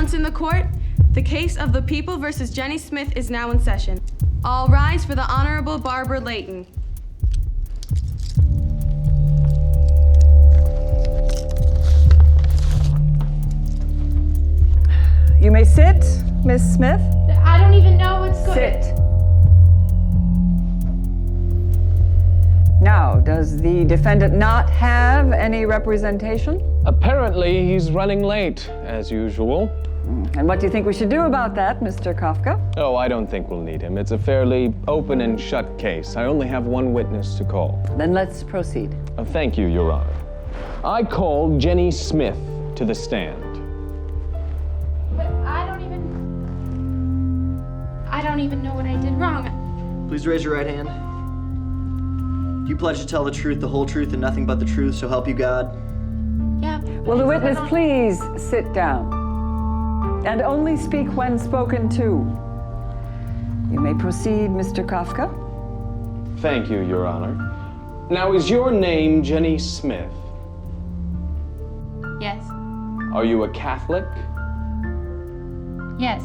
Silence in the court. The case of the People versus Jenny Smith is now in session. All rise for the Honorable Barbara Layton. You may sit, Miss Smith. I don't even know what's going on. Sit. Now, does the defendant not have any representation? Apparently, he's running late, as usual. And what do you think we should do about that, Mr. Kafka? Oh, I don't think we'll need him. It's a fairly open and shut case. I only have one witness to call. Then let's proceed. Thank you, Your Honor. I call Jenny Smith to the stand. But I don't even know what I did wrong. Please raise your right hand. Do you pledge to tell the truth, the whole truth, and nothing but the truth, so help you God? Yeah. Will the witness please sit down? And only speak when spoken to. You may proceed, Mr. Kafka. Thank you, Your Honor. Now, is your name Jenny Smith? Yes. Are you a Catholic? Yes.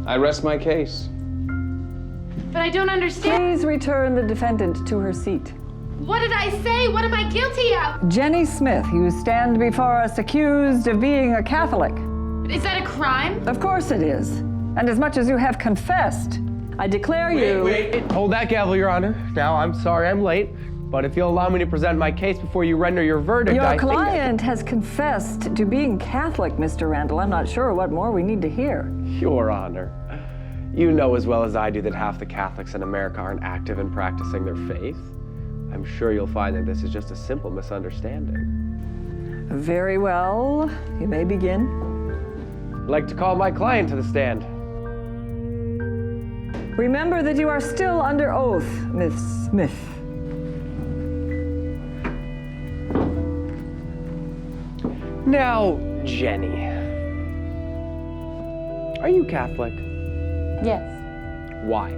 I rest my case. But I don't understand. Please return the defendant to her seat. What did I say? What am I guilty of? Jenny Smith, you stand before us accused of being a Catholic. Is that a crime? Of course it is. And as much as you have confessed, I declare you... Wait. Hold that gavel, Your Honor. Now, I'm sorry I'm late, but if you'll allow me to present my case before you render your verdict, Your client has confessed to being Catholic, Mr. Randall. I'm not sure what more we need to hear. Your Honor, you know as well as I do that half the Catholics in America aren't active in practicing their faith. I'm sure you'll find that this is just a simple misunderstanding. Very well. You may begin. I'd like to call my client to the stand. Remember that you are still under oath, Miss Smith. Now, Jenny, are you Catholic? Yes. Why?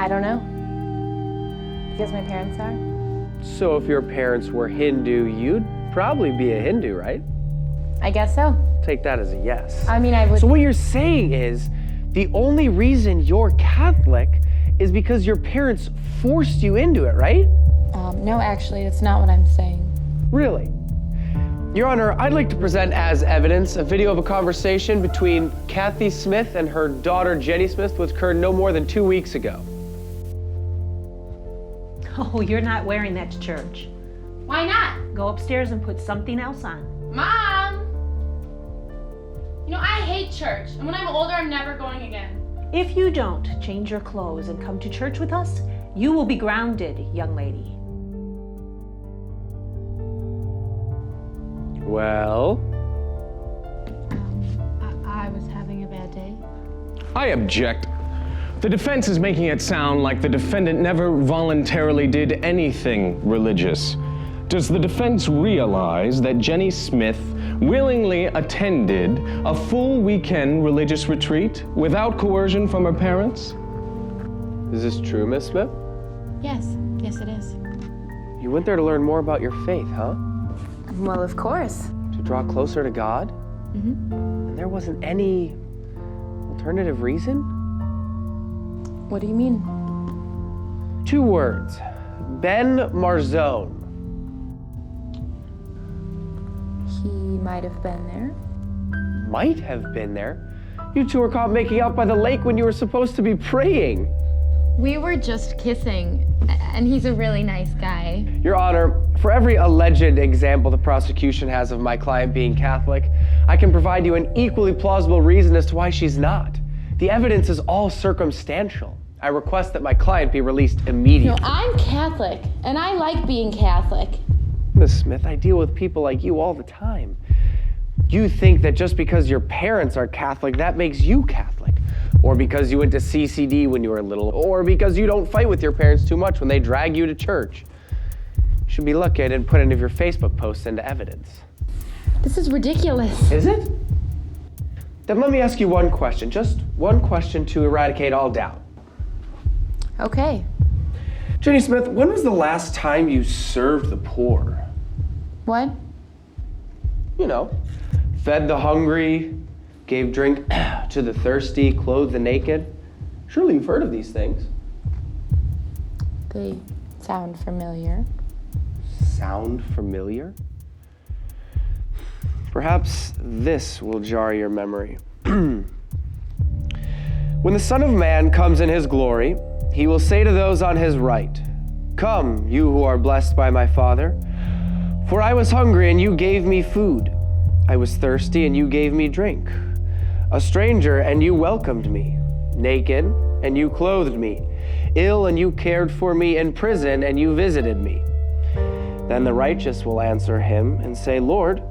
I don't know. Because my parents are. So if your parents were Hindu, you'd probably be a Hindu, right? I guess so. Take that as a yes. I mean, I would... So what you're saying is the only reason you're Catholic is because your parents forced you into it, right? No, actually, that's not what I'm saying. Really? Your Honor, I'd like to present as evidence a video of a conversation between Kathy Smith and her daughter Jenny Smith, which occurred no more than 2 weeks ago. Oh, you're not wearing that to church. Why not? Go upstairs and put something else on. Mom! You know, I hate church, and when I'm older, I'm never going again. If you don't change your clothes and come to church with us, you will be grounded, young lady. Well? I was having a bad day. I object. The defense is making it sound like the defendant never voluntarily did anything religious. Does the defense realize that Jenny Smith willingly attended a full weekend religious retreat without coercion from her parents? Is this true, Miss Smith? Yes, it is. You went there to learn more about your faith, huh? Well, of course. To draw closer to God? Mm-hmm. And there wasn't any alternative reason? What do you mean? 2 words. Ben Marzone. He might have been there. Might have been there? You two were caught making out by the lake when you were supposed to be praying. We were just kissing, and he's a really nice guy. Your Honor, for every alleged example the prosecution has of my client being Catholic, I can provide you an equally plausible reason as to why she's not. The evidence is all circumstantial. I request that my client be released immediately. No, I'm Catholic, and I like being Catholic. Miss Smith, I deal with people like you all the time. You think that just because your parents are Catholic, that makes you Catholic. Or because you went to CCD when you were little. Or because you don't fight with your parents too much when they drag you to church. You should be lucky I didn't put any of your Facebook posts into evidence. This is ridiculous. Is it? Then let me ask you one question. Just one question to eradicate all doubt. Okay. Jenny Smith, when was the last time you served the poor? What? fed the hungry, gave drink to the thirsty, clothed the naked. Surely you've heard of these things. They sound familiar. Sound familiar? Perhaps this will jar your memory. When the Son of Man comes in his glory, he will say to those on his right, "Come, you who are blessed by my Father, for I was hungry and you gave me food. I was thirsty and you gave me drink. A stranger and you welcomed me. Naked and you clothed me. Ill and you cared for me. In prison and you visited me." Then the righteous will answer him and say, "Lord,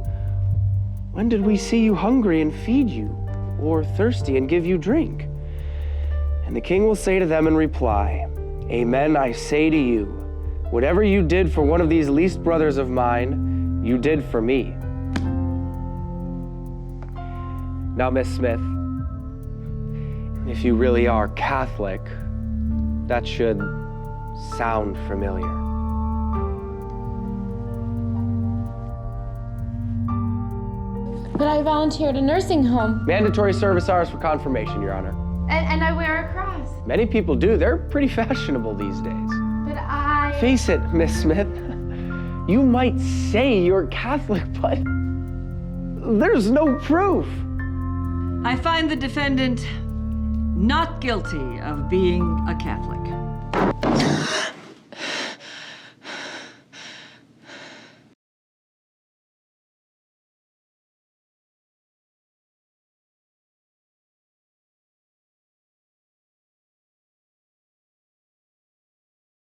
when did we see you hungry and feed you, or thirsty and give you drink?" And the king will say to them in reply, "Amen, I say to you, whatever you did for one of these least brothers of mine, you did for me." Now, Miss Smith, if you really are Catholic, that should sound familiar. But I volunteered at a nursing home. Mandatory service hours for confirmation, Your Honor. And I wear a cross. Many people do. They're pretty fashionable these days. But I... Face it, Miss Smith. You might say you're Catholic, but there's no proof. I find the defendant not guilty of being a Catholic.